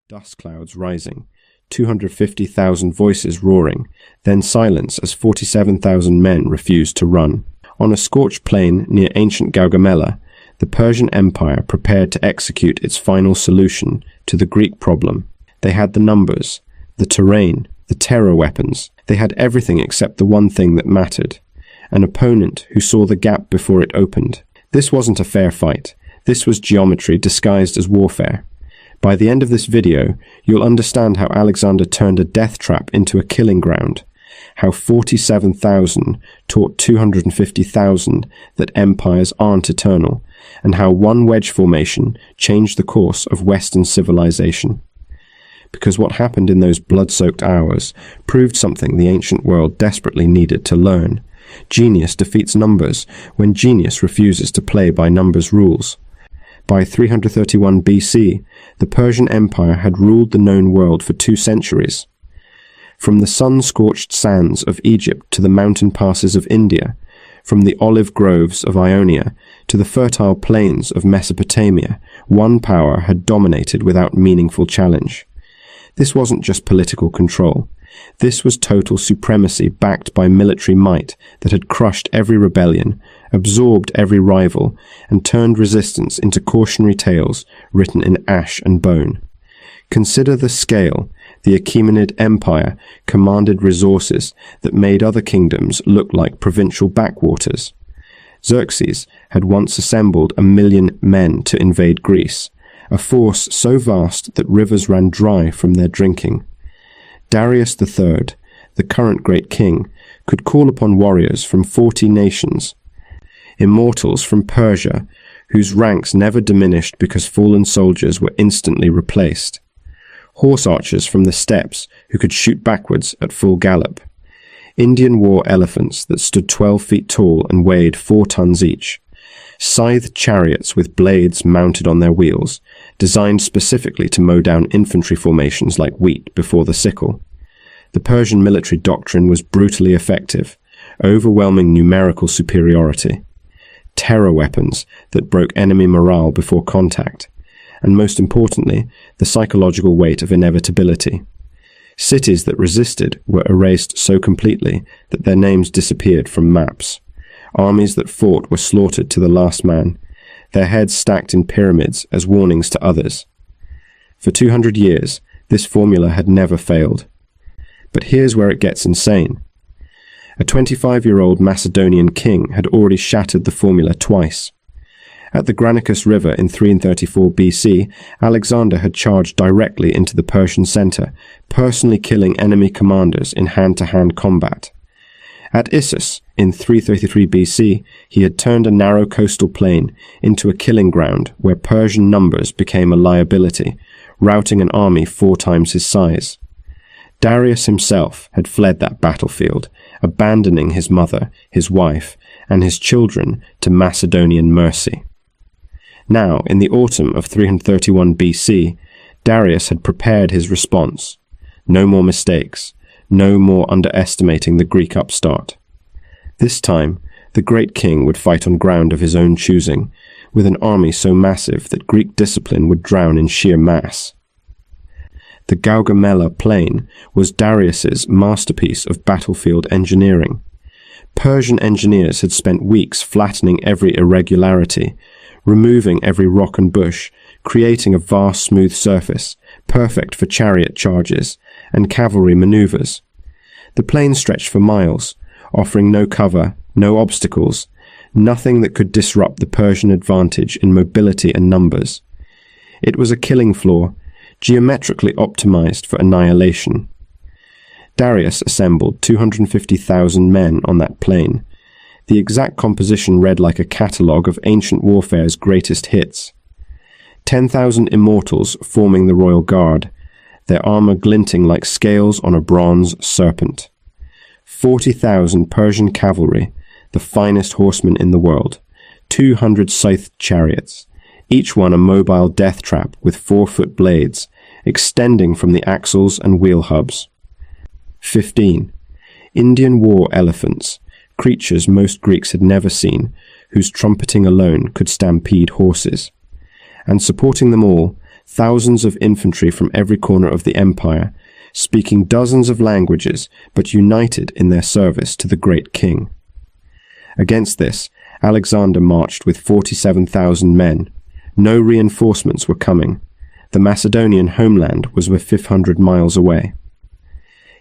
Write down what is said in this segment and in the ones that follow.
Dust clouds rising, 250,000 voices roaring, then silence as 47,000 men refused to run. On a scorched plain near ancient Gaugamela, the Persian Empire prepared to execute its final solution to the Greek problem. They had the numbers, the terrain, the terror weapons. They had everything except the one thing that mattered: an opponent who saw the gap before it opened. This wasn't a fair fight. This was geometry disguised as warfare. By the end of this video, you'll understand how Alexander turned a death trap into a killing ground, how 47,000 taught 250,000 that empires aren't eternal, and how one wedge formation changed the course of Western civilization. Because what happened in those blood-soaked hours proved something the ancient world desperately needed to learn. Genius defeats numbers when genius refuses to play by numbers' rules. By 331 BC, the Persian Empire had ruled the known world for 2 centuries. From the sun-scorched sands of Egypt to the mountain passes of India, from the olive groves of Ionia to the fertile plains of Mesopotamia, one power had dominated without meaningful challenge. This wasn't just political control. This was total supremacy backed by military might that had crushed every rebellion, absorbed every rival, and turned resistance into cautionary tales written in ash and bone. Consider the scale. The Achaemenid Empire commanded resources that made other kingdoms look like provincial backwaters. Xerxes had once assembled 1 million men to invade Greece, a force so vast that rivers ran dry from their drinking. Darius III, the current great king, could call upon warriors from 40 nations, immortals from Persia, whose ranks never diminished because fallen soldiers were instantly replaced, horse archers from the steppes who could shoot backwards at full gallop, Indian war elephants that stood 12 feet tall and weighed 4 tons each, scythed chariots with blades mounted on their wheels, designed specifically to mow down infantry formations like wheat before the sickle. The Persian military doctrine was brutally effective, overwhelming numerical superiority, terror weapons that broke enemy morale before contact, and most importantly, the psychological weight of inevitability. Cities that resisted were erased so completely that their names disappeared from maps. Armies that fought were slaughtered to the last man, their heads stacked in pyramids as warnings to others. For 200 years, this formula had never failed. But here's where it gets insane. A 25-year-old Macedonian king had already shattered the formula twice. At the Granicus River in 334 BC, Alexander had charged directly into the Persian center, personally killing enemy commanders in hand-to-hand combat. At Issus, in 333 BC, he had turned a narrow coastal plain into a killing ground where Persian numbers became a liability, routing an army 4 times his size. Darius himself had fled that battlefield, abandoning his mother, his wife, and his children to Macedonian mercy. Now, in the autumn of 331 BC, Darius had prepared his response. No more mistakes. No more underestimating the Greek upstart. This time, the great king would fight on ground of his own choosing, with an army so massive that Greek discipline would drown in sheer mass. The Gaugamela plain was Darius's masterpiece of battlefield engineering. Persian engineers had spent weeks flattening every irregularity, removing every rock and bush, creating a vast smooth surface, perfect for chariot charges and cavalry maneuvers. The plain stretched for miles, offering no cover, no obstacles, nothing that could disrupt the Persian advantage in mobility and numbers. It was a killing floor, geometrically optimized for annihilation. Darius assembled 250,000 men on that plain. The exact composition read like a catalogue of ancient warfare's greatest hits. 10,000 immortals forming the royal guard, their armor glinting like scales on a bronze serpent. 40,000 Persian cavalry, the finest horsemen in the world. 200 scythed chariots, each one a mobile death trap with 4-foot blades, extending from the axles and wheel hubs. 15. Indian war elephants, creatures most Greeks had never seen, whose trumpeting alone could stampede horses. And supporting them all, thousands of infantry from every corner of the empire, speaking dozens of languages but united in their service to the great king. Against this, Alexander marched with 47,000 men. No reinforcements were coming. The Macedonian homeland was 500 miles away.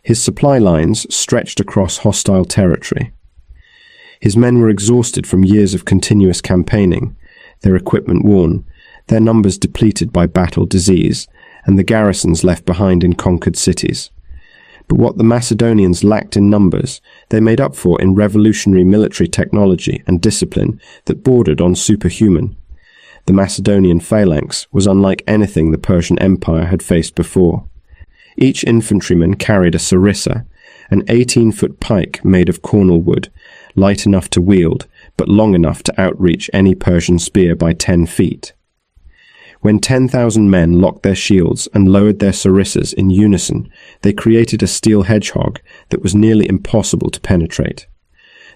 His supply lines stretched across hostile territory. His men were exhausted from years of continuous campaigning, their equipment worn, their numbers depleted by battle disease, and the garrisons left behind in conquered cities. But what the Macedonians lacked in numbers, they made up for in revolutionary military technology and discipline that bordered on superhuman. The Macedonian phalanx was unlike anything the Persian Empire had faced before. Each infantryman carried a sarissa, an 18-foot pike made of cornel wood, light enough to wield, but long enough to outreach any Persian spear by 10 feet. When 10,000 men locked their shields and lowered their sarissas in unison, they created a steel hedgehog that was nearly impossible to penetrate.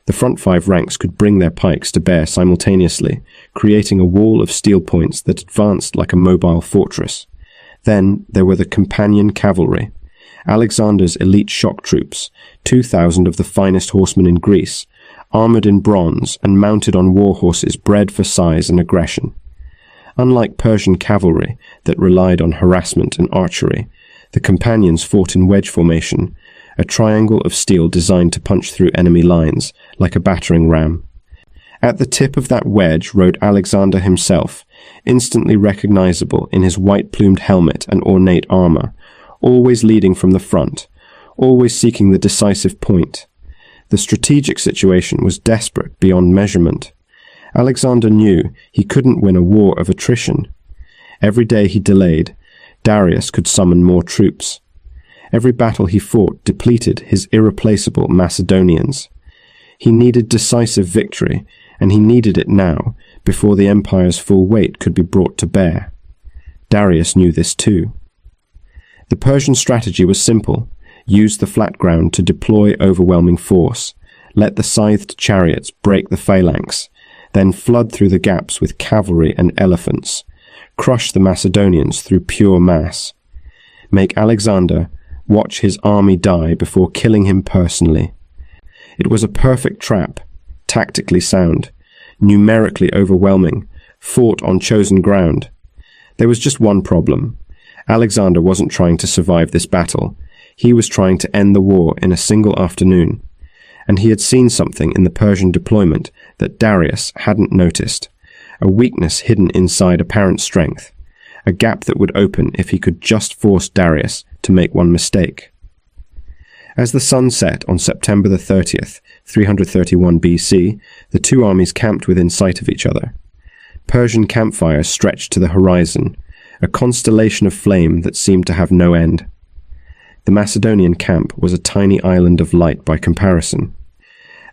The front 5 ranks could bring their pikes to bear simultaneously, creating a wall of steel points that advanced like a mobile fortress. Then there were the companion cavalry, Alexander's elite shock troops, 2,000 of the finest horsemen in Greece, armored in bronze and mounted on war horses bred for size and aggression. Unlike Persian cavalry that relied on harassment and archery, the companions fought in wedge formation, a triangle of steel designed to punch through enemy lines like a battering ram. At the tip of that wedge rode Alexander himself, instantly recognizable in his white-plumed helmet and ornate armor, always leading from the front, always seeking the decisive point. The strategic situation was desperate beyond measurement. Alexander knew he couldn't win a war of attrition. Every day he delayed, Darius could summon more troops. Every battle he fought depleted his irreplaceable Macedonians. He needed decisive victory, and he needed it now, before the empire's full weight could be brought to bear. Darius knew this too. The Persian strategy was simple: use the flat ground to deploy overwhelming force, let the scythed chariots break the phalanx, then flood through the gaps with cavalry and elephants, crush the Macedonians through pure mass. Make Alexander watch his army die before killing him personally. It was a perfect trap, tactically sound, numerically overwhelming, fought on chosen ground. There was just one problem. Alexander wasn't trying to survive this battle. He was trying to end the war in a single afternoon. And he had seen something in the Persian deployment that Darius hadn't noticed, a weakness hidden inside apparent strength, a gap that would open if he could just force Darius to make one mistake. As the sun set on September the 30th, 331 BC, the two armies camped within sight of each other. Persian campfires stretched to the horizon, a constellation of flame that seemed to have no end. The Macedonian camp was a tiny island of light by comparison.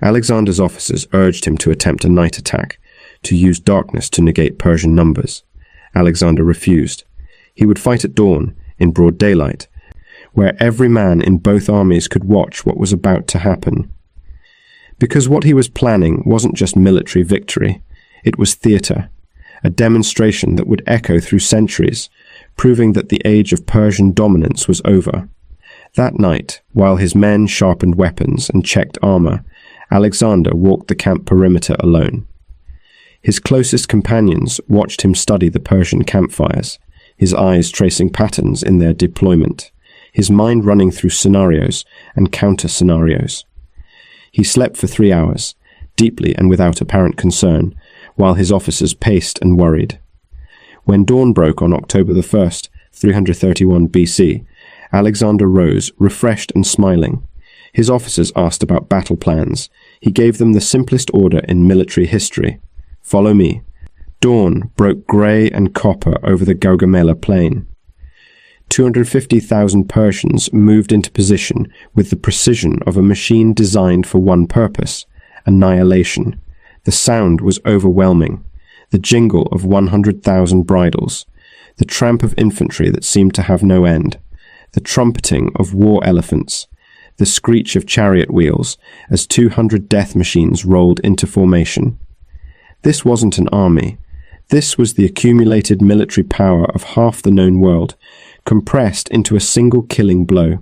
Alexander's officers urged him to attempt a night attack, to use darkness to negate Persian numbers. Alexander refused. He would fight at dawn, in broad daylight, where every man in both armies could watch what was about to happen. Because what he was planning wasn't just military victory, it was theatre, a demonstration that would echo through centuries, proving that the age of Persian dominance was over. That night, while his men sharpened weapons and checked armor, Alexander walked the camp perimeter alone. His closest companions watched him study the Persian campfires, his eyes tracing patterns in their deployment, his mind running through scenarios and counter-scenarios. He slept for 3 hours, deeply and without apparent concern, while his officers paced and worried. When dawn broke on October the 1st, 331 BC, Alexander rose, refreshed and smiling. His officers asked about battle plans. He gave them the simplest order in military history. Follow me. Dawn broke grey and copper over the Gaugamela plain. 250,000 Persians moved into position with the precision of a machine designed for one purpose: annihilation. The sound was overwhelming. The jingle of 100,000 bridles, the tramp of infantry that seemed to have no end, the trumpeting of war elephants, the screech of chariot wheels as 200 death machines rolled into formation. This wasn't an army. This was the accumulated military power of half the known world, compressed into a single killing blow.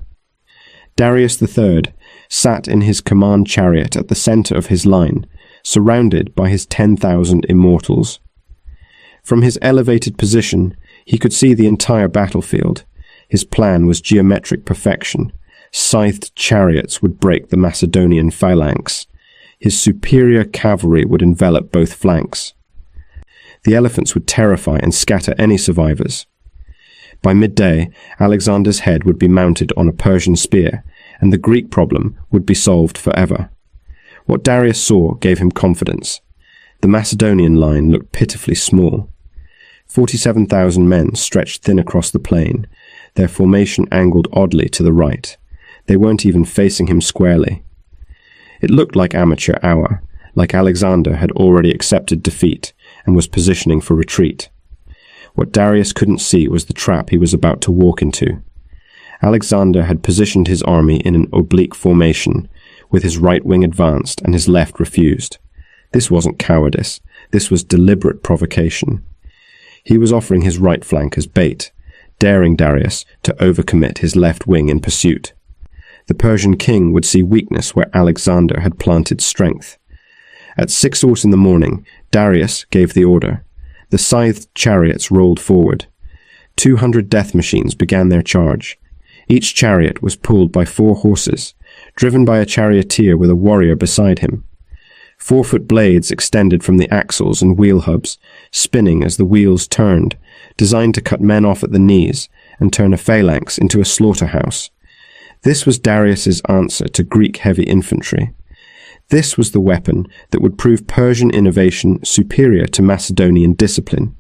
Darius III sat in his command chariot at the center of his line, surrounded by his 10,000 immortals. From his elevated position, he could see the entire battlefield. His plan was geometric perfection. Scythed chariots would break the Macedonian phalanx. His superior cavalry would envelop both flanks. The elephants would terrify and scatter any survivors. By midday, Alexander's head would be mounted on a Persian spear, and the Greek problem would be solved forever. What Darius saw gave him confidence. The Macedonian line looked pitifully small. 47,000 men stretched thin across the plain, their formation angled oddly to the right. They weren't even facing him squarely. It looked like amateur hour, like Alexander had already accepted defeat and was positioning for retreat. What Darius couldn't see was the trap he was about to walk into. Alexander had positioned his army in an oblique formation, with his right wing advanced and his left refused. This wasn't cowardice, this was deliberate provocation. He was offering his right flank as bait, daring Darius to overcommit his left wing in pursuit. The Persian king would see weakness where Alexander had planted strength. At 6 in the morning, Darius gave the order. The scythed chariots rolled forward. 200 death machines began their charge. Each chariot was pulled by 4 horses, driven by a charioteer with a warrior beside him. 4-foot blades extended from the axles and wheel hubs, spinning as the wheels turned, designed to cut men off at the knees and turn a phalanx into a slaughterhouse. This was Darius's answer to Greek heavy infantry. This was the weapon that would prove Persian innovation superior to Macedonian discipline.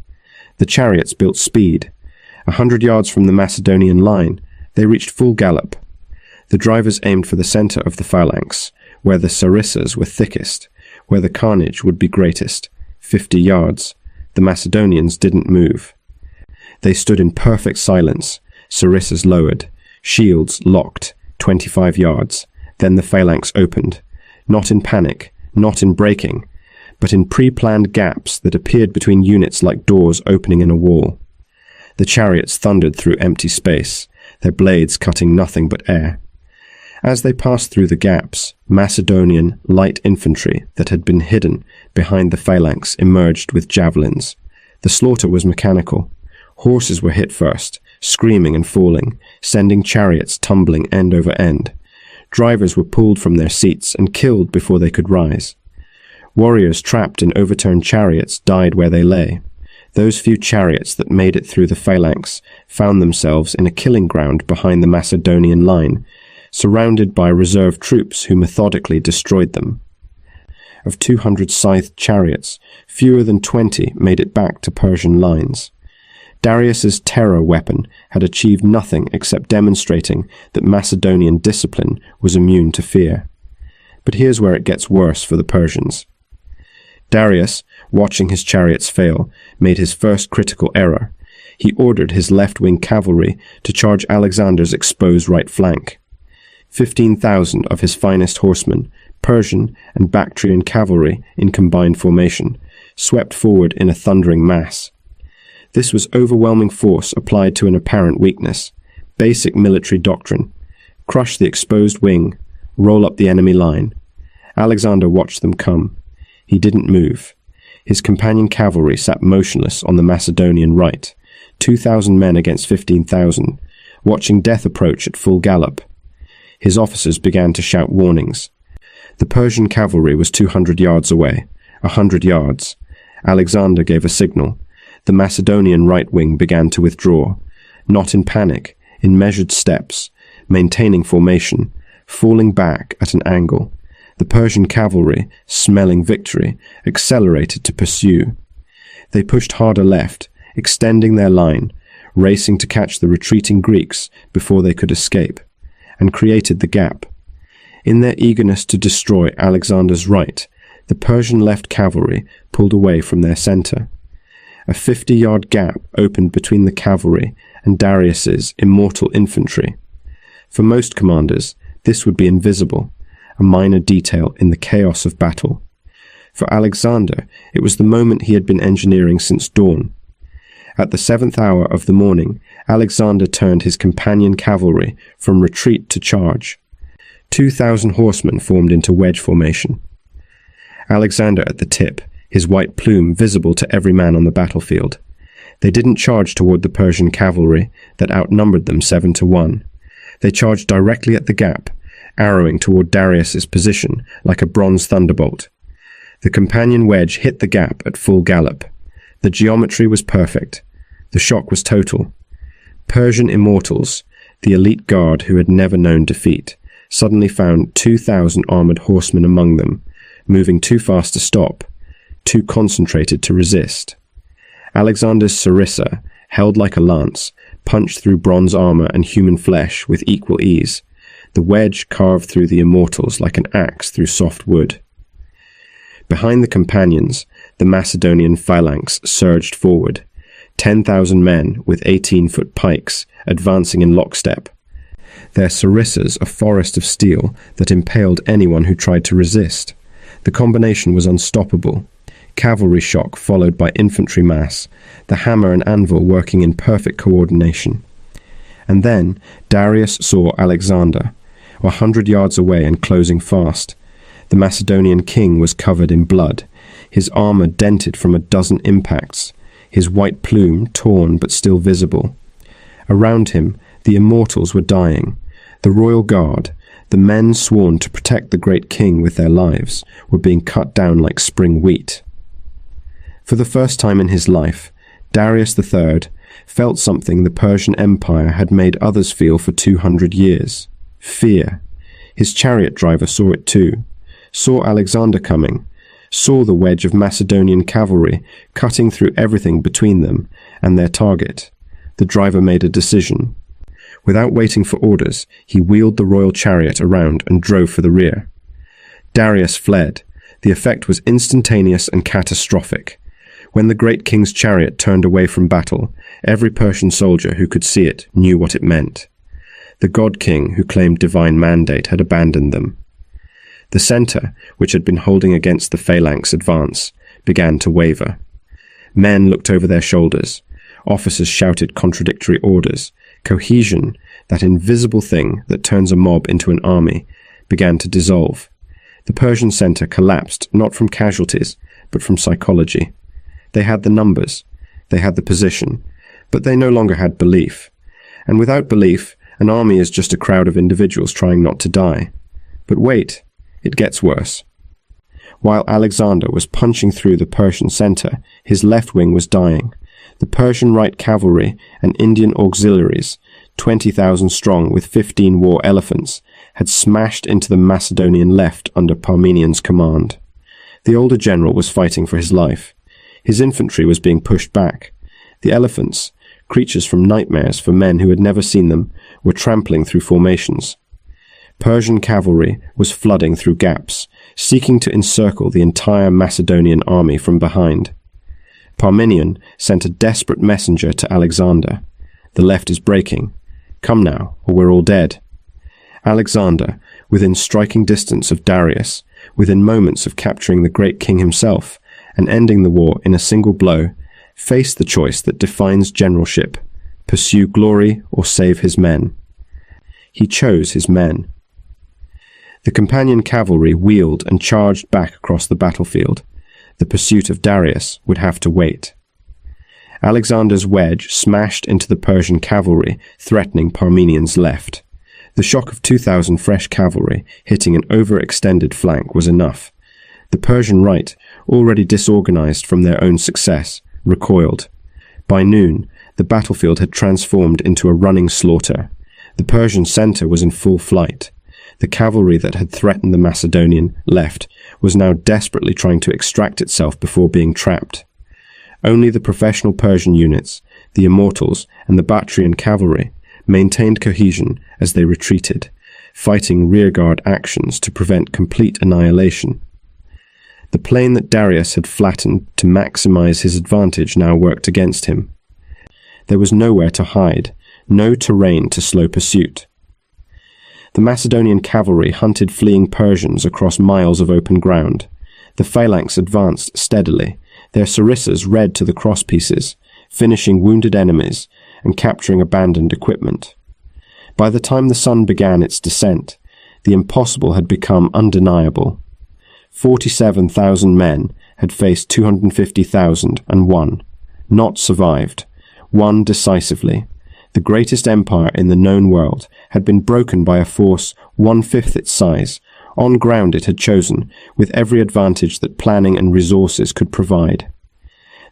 The chariots built speed. 100 yards from the Macedonian line, they reached full gallop. The drivers aimed for the center of the phalanx, where the sarissas were thickest, where the carnage would be greatest. 50 yards. The Macedonians didn't move. They stood in perfect silence, sarissas lowered, shields locked, 25 yards. Then the phalanx opened, not in panic, not in breaking, but in pre-planned gaps that appeared between units like doors opening in a wall. The chariots thundered through empty space, their blades cutting nothing but air. As they passed through the gaps, Macedonian light infantry that had been hidden behind the phalanx emerged with javelins. The slaughter was mechanical. Horses were hit first, screaming and falling, sending chariots tumbling end over end. Drivers were pulled from their seats and killed before they could rise. Warriors trapped in overturned chariots died where they lay. Those few chariots that made it through the phalanx found themselves in a killing ground behind the Macedonian line, surrounded by reserve troops who methodically destroyed them. Of 200 scythed chariots, fewer than 20 made it back to Persian lines. Darius's terror weapon had achieved nothing except demonstrating that Macedonian discipline was immune to fear. But here's where it gets worse for the Persians. Darius, watching his chariots fail, made his first critical error. He ordered his left-wing cavalry to charge Alexander's exposed right flank. 15,000 of his finest horsemen, Persian and Bactrian cavalry in combined formation, swept forward in a thundering mass. This was overwhelming force applied to an apparent weakness. Basic military doctrine. Crush the exposed wing, roll up the enemy line. Alexander watched them come. He didn't move. His companion cavalry sat motionless on the Macedonian right, 2,000 men against 15,000, watching death approach at full gallop. His officers began to shout warnings. The Persian cavalry was 200 yards away, 100 yards. Alexander gave a signal. The Macedonian right wing began to withdraw, not in panic, in measured steps, maintaining formation, falling back at an angle. The Persian cavalry, smelling victory, accelerated to pursue. They pushed harder left, extending their line, racing to catch the retreating Greeks before they could escape, and created the gap. In their eagerness to destroy Alexander's right, the Persian left cavalry pulled away from their center. A 50-yard gap opened between the cavalry and Darius's immortal infantry. For most commanders, this would be invisible, a minor detail in the chaos of battle. For Alexander, it was the moment he had been engineering since dawn. At the 7th hour of the morning, Alexander turned his companion cavalry from retreat to charge. 2,000 horsemen formed into wedge formation. Alexander at the tip, his white plume visible to every man on the battlefield. They didn't charge toward the Persian cavalry that outnumbered them 7-1. They charged directly at the gap, arrowing toward Darius's position like a bronze thunderbolt. The companion wedge hit the gap at full gallop. The geometry was perfect. The shock was total. Persian immortals, the elite guard who had never known defeat, suddenly found 2,000 armored horsemen among them, moving too fast to stop, too concentrated to resist. Alexander's sarissa, held like a lance, punched through bronze armor and human flesh with equal ease. The wedge carved through the immortals like an axe through soft wood. Behind the companions, the Macedonian phalanx surged forward, 10,000 men with 18-foot pikes advancing in lockstep. Their sarissas a forest of steel that impaled anyone who tried to resist. The combination was unstoppable. Cavalry shock followed by infantry mass, the hammer and anvil working in perfect coordination. And then Darius saw Alexander, 100 yards away and closing fast. The Macedonian king was covered in blood, his armor dented from a dozen impacts, his white plume torn but still visible. Around him, the immortals were dying. The royal guard, the men sworn to protect the great king with their lives, were being cut down like spring wheat. For the first time in his life, Darius III felt something the Persian Empire had made others feel for 200 years. Fear. His chariot driver saw it too. Saw Alexander coming, saw the wedge of Macedonian cavalry cutting through everything between them and their target. The driver made a decision. Without waiting for orders, he wheeled the royal chariot around and drove for the rear. Darius fled. The effect was instantaneous and catastrophic. When the great king's chariot turned away from battle, every Persian soldier who could see it knew what it meant. The god king who claimed divine mandate had abandoned them. The center, which had been holding against the phalanx advance, began to waver. Men looked over their shoulders. Officers shouted contradictory orders. Cohesion, that invisible thing that turns a mob into an army, began to dissolve. The Persian center collapsed not from casualties, but from psychology. They had the numbers, they had the position, but they no longer had belief. And without belief, an army is just a crowd of individuals trying not to die. But wait, it gets worse. While Alexander was punching through the Persian center, his left wing was dying. The Persian right cavalry and Indian auxiliaries, 20,000 strong with 15 war elephants, had smashed into the Macedonian left under Parmenian's command. The older general was fighting for his life. His infantry was being pushed back. The elephants, creatures from nightmares for men who had never seen them, were trampling through formations. Persian cavalry was flooding through gaps, seeking to encircle the entire Macedonian army from behind. Parmenion sent a desperate messenger to Alexander. The left is breaking. Come now, or we're all dead. Alexander, within striking distance of Darius, within moments of capturing the great king himself and ending the war in a single blow, faced the choice that defines generalship: pursue glory or save his men. He chose his men. The companion cavalry wheeled and charged back across the battlefield. The pursuit of Darius would have to wait. Alexander's wedge smashed into the Persian cavalry, threatening Parmenian's left. The shock of 2,000 fresh cavalry hitting an overextended flank was enough. The Persian right, already disorganized from their own success, recoiled. By noon, the battlefield had transformed into a running slaughter. The Persian center was in full flight. The cavalry that had threatened the Macedonian left was now desperately trying to extract itself before being trapped. Only the professional Persian units, the immortals, and the Bactrian cavalry maintained cohesion as they retreated, fighting rearguard actions to prevent complete annihilation. The plain that Darius had flattened to maximize his advantage now worked against him. There was nowhere to hide, no terrain to slow pursuit. The Macedonian cavalry hunted fleeing Persians across miles of open ground. The phalanx advanced steadily, their sarissas red to the crosspieces, finishing wounded enemies and capturing abandoned equipment. By the time the sun began its descent, the impossible had become undeniable. 47,000 men had faced 250,000 and won, not survived, won decisively. The greatest empire in the known world had been broken by a force 1/5 its size, on ground it had chosen, with every advantage that planning and resources could provide.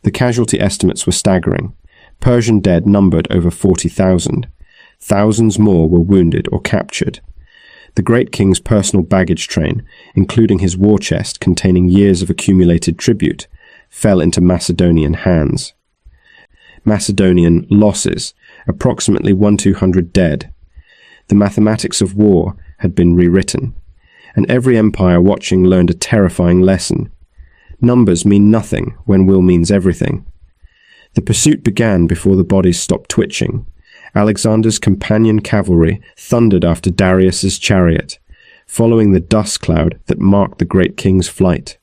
The casualty estimates were staggering. Persian dead numbered over 40,000. Thousands more were wounded or captured. The great king's personal baggage train, including his war chest containing years of accumulated tribute, fell into Macedonian hands. Macedonian losses, approximately 1,200 dead. The mathematics of war had been rewritten, and every empire watching learned a terrifying lesson. Numbers mean nothing when will means everything. The pursuit began before the bodies stopped twitching. Alexander's companion cavalry thundered after Darius's chariot, following the dust cloud that marked the great king's flight.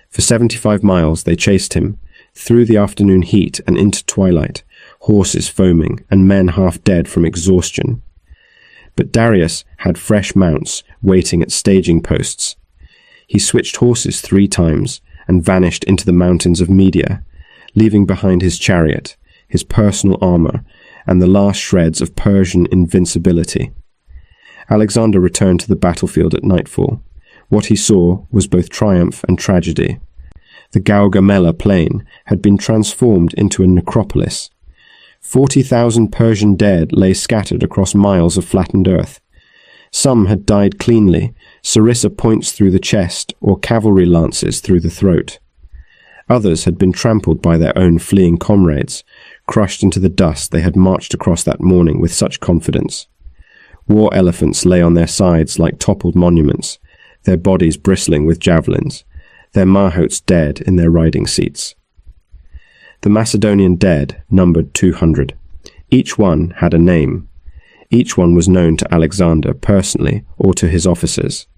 For 75 miles they chased him, through the afternoon heat and into twilight, horses foaming and men half dead from exhaustion. But Darius had fresh mounts waiting at staging posts. He switched horses 3 times and vanished into the mountains of Media, leaving behind his chariot, his personal armor, and the last shreds of Persian invincibility. Alexander returned to the battlefield at nightfall. What he saw was both triumph and tragedy. The Gaugamela plain had been transformed into a necropolis. 40,000 Persian dead lay scattered across miles of flattened earth. Some had died cleanly, sarissa points through the chest or cavalry lances through the throat. Others had been trampled by their own fleeing comrades, crushed into the dust they had marched across that morning with such confidence. War elephants lay on their sides like toppled monuments, their bodies bristling with javelins, their mahots dead in their riding seats. The Macedonian dead numbered 200. Each one had a name. Each one was known to Alexander personally or to his officers.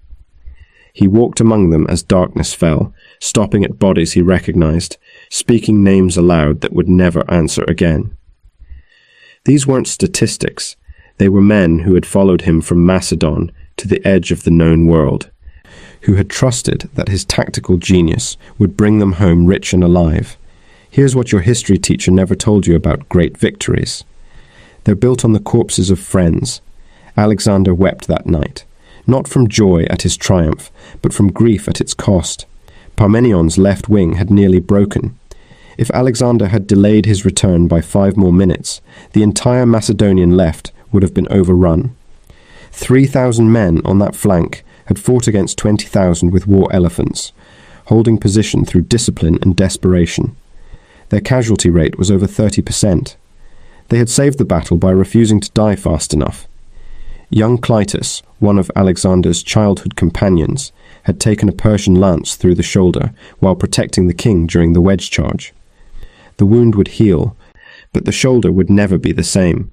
He walked among them as darkness fell, stopping at bodies he recognized, speaking names aloud that would never answer again. These weren't statistics. They were men who had followed him from Macedon to the edge of the known world, who had trusted that his tactical genius would bring them home rich and alive. Here's what your history teacher never told you about great victories. They're built on the corpses of friends. Alexander wept that night, not from joy at his triumph, but from grief at its cost. Parmenion's left wing had nearly broken. If Alexander had delayed his return by 5 more minutes, the entire Macedonian left would have been overrun. 3,000 men on that flank had fought against 20,000 with war elephants, holding position through discipline and desperation. Their casualty rate was over 30%. They had saved the battle by refusing to die fast enough. Young Clytus, one of Alexander's childhood companions, had taken a Persian lance through the shoulder while protecting the king during the wedge charge. The wound would heal, but the shoulder would never be the same.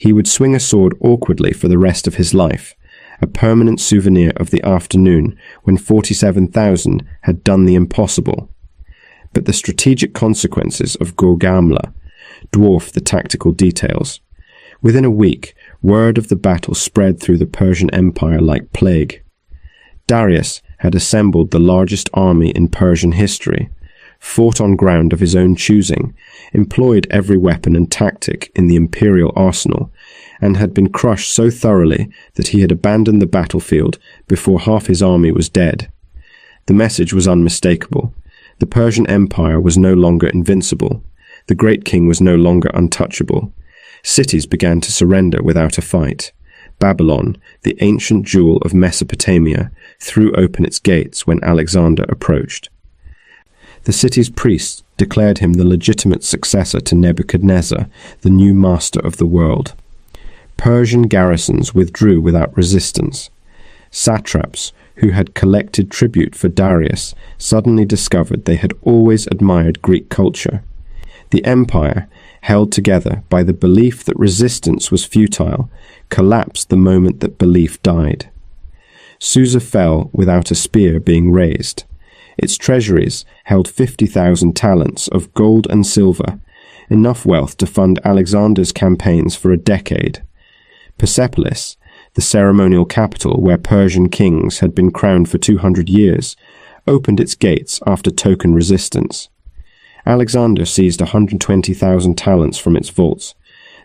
He would swing a sword awkwardly for the rest of his life, a permanent souvenir of the afternoon when 47,000 had done the impossible. But the strategic consequences of Gaugamela dwarf the tactical details. Within a week, word of the battle spread through the Persian Empire like plague. Darius had assembled the largest army in Persian history, fought on ground of his own choosing, employed every weapon and tactic in the imperial arsenal, and had been crushed so thoroughly that he had abandoned the battlefield before half his army was dead. The message was unmistakable. The Persian Empire was no longer invincible. The great king was no longer untouchable. Cities began to surrender without a fight. Babylon, the ancient jewel of Mesopotamia, threw open its gates when Alexander approached. The city's priests declared him the legitimate successor to Nebuchadnezzar, the new master of the world. Persian garrisons withdrew without resistance. Satraps, who had collected tribute for Darius, suddenly discovered they had always admired Greek culture. The empire, held together by the belief that resistance was futile, collapsed the moment that belief died. Susa fell without a spear being raised. Its treasuries held 50,000 talents of gold and silver, enough wealth to fund Alexander's campaigns for a decade. Persepolis, the ceremonial capital where Persian kings had been crowned for 200 years, opened its gates after token resistance. Alexander seized 120,000 talents from its vaults.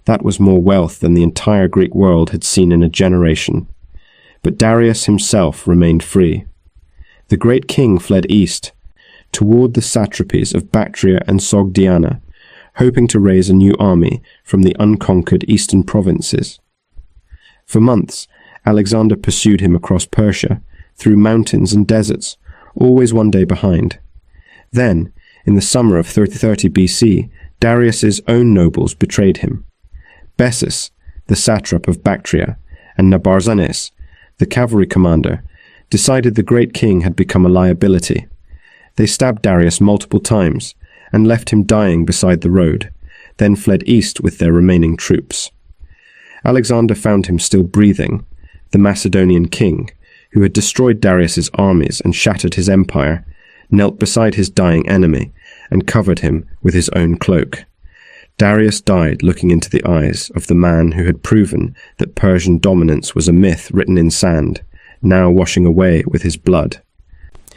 That was more wealth than the entire Greek world had seen in a generation. But Darius himself remained free. The great king fled east, toward the satrapies of Bactria and Sogdiana, hoping to raise a new army from the unconquered eastern provinces. For months, Alexander pursued him across Persia, through mountains and deserts, always one day behind. Then, in the summer of 30 BC, Darius's own nobles betrayed him. Bessus, the satrap of Bactria, and Nabarzanes, the cavalry commander, decided the great king had become a liability. They stabbed Darius multiple times and left him dying beside the road, then fled east with their remaining troops. Alexander found him still breathing, the Macedonian king, who had destroyed Darius's armies and shattered his empire, knelt beside his dying enemy and covered him with his own cloak. Darius died looking into the eyes of the man who had proven that Persian dominance was a myth written in sand, now washing away with his blood.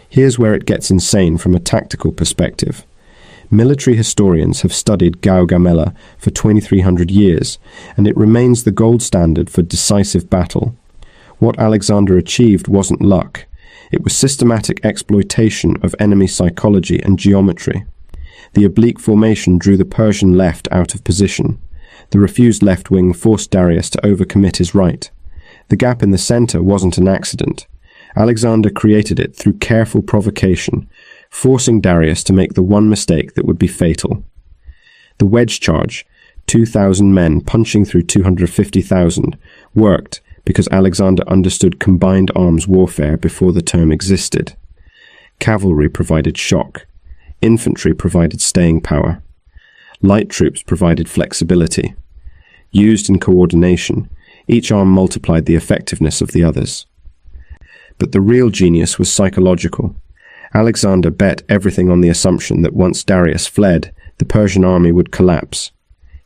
Here's where it gets insane from a tactical perspective. Military historians have studied Gaugamela for 2,300 years, and it remains the gold standard for decisive battle. What Alexander achieved wasn't luck. It was systematic exploitation of enemy psychology and geometry. The oblique formation drew the Persian left out of position. The refused left wing forced Darius to overcommit his right. The gap in the center wasn't an accident. Alexander created it through careful provocation, forcing Darius to make the one mistake that would be fatal. The wedge charge, 2,000 men punching through 250,000, worked because Alexander understood combined arms warfare before the term existed. Cavalry provided shock. Infantry provided staying power. Light troops provided flexibility. Used in coordination, each arm multiplied the effectiveness of the others. But the real genius was psychological. Alexander bet everything on the assumption that once Darius fled, the Persian army would collapse.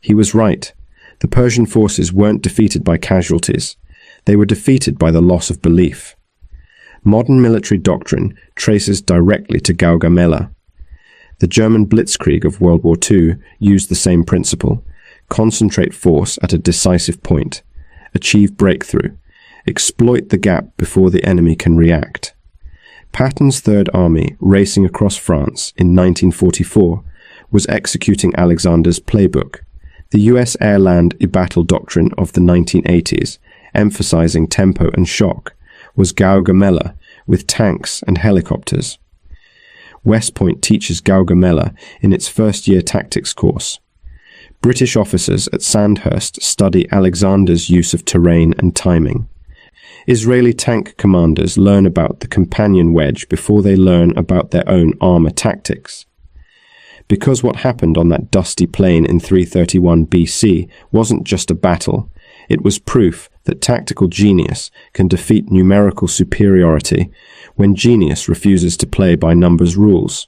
He was right. The Persian forces weren't defeated by casualties. They were defeated by the loss of belief. Modern military doctrine traces directly to Gaugamela. The German Blitzkrieg of World War II used the same principle: concentrate force at a decisive point, achieve breakthrough, exploit the gap before the enemy can react. Patton's Third Army, racing across France in 1944, was executing Alexander's playbook. The US air-land battle doctrine of the 1980s, emphasizing tempo and shock, was Gaugamela, with tanks and helicopters. West Point teaches Gaugamela in its first-year tactics course. British officers at Sandhurst study Alexander's use of terrain and timing. Israeli tank commanders learn about the companion wedge before they learn about their own armor tactics. Because what happened on that dusty plain in 331 BC wasn't just a battle, it was proof that tactical genius can defeat numerical superiority when genius refuses to play by numbers rules.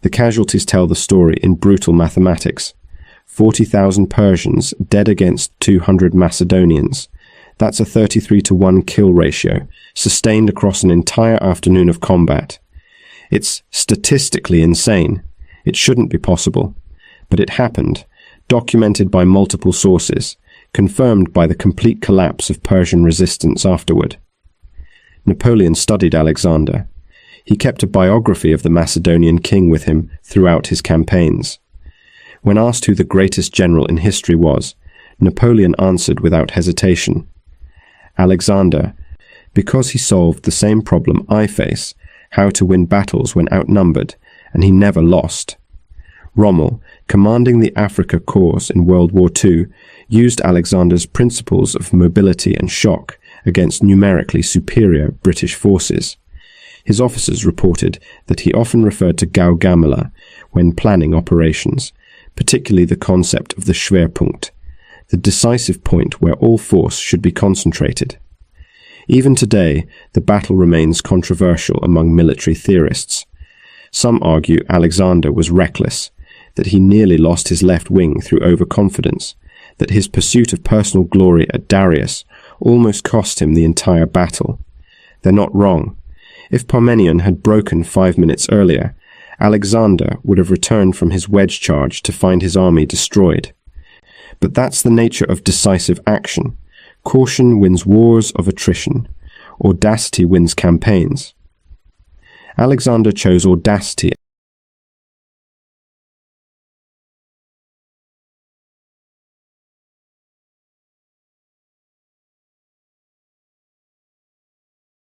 The casualties tell the story in brutal mathematics. 40,000 Persians dead against 200 Macedonians. That's a 33-to-1 kill ratio, sustained across an entire afternoon of combat. It's statistically insane. It shouldn't be possible. But it happened, documented by multiple sources, confirmed by the complete collapse of Persian resistance afterward. Napoleon studied Alexander. He kept a biography of the Macedonian king with him throughout his campaigns. When asked who the greatest general in history was, Napoleon answered without hesitation: Alexander, because he solved the same problem I face, how to win battles when outnumbered, and he never lost. Rommel, commanding the Africa Corps in World War II, used Alexander's principles of mobility and shock against numerically superior British forces. His officers reported that he often referred to Gaugamela when planning operations, particularly the concept of the Schwerpunkt, the decisive point where all force should be concentrated. Even today, the battle remains controversial among military theorists. Some argue Alexander was reckless, that he nearly lost his left wing through overconfidence, that his pursuit of personal glory at Darius almost cost him the entire battle. They're not wrong. If Parmenion had broken 5 minutes earlier, Alexander would have returned from his wedge charge to find his army destroyed. But that's the nature of decisive action. Caution wins wars of attrition. Audacity wins campaigns. Alexander chose audacity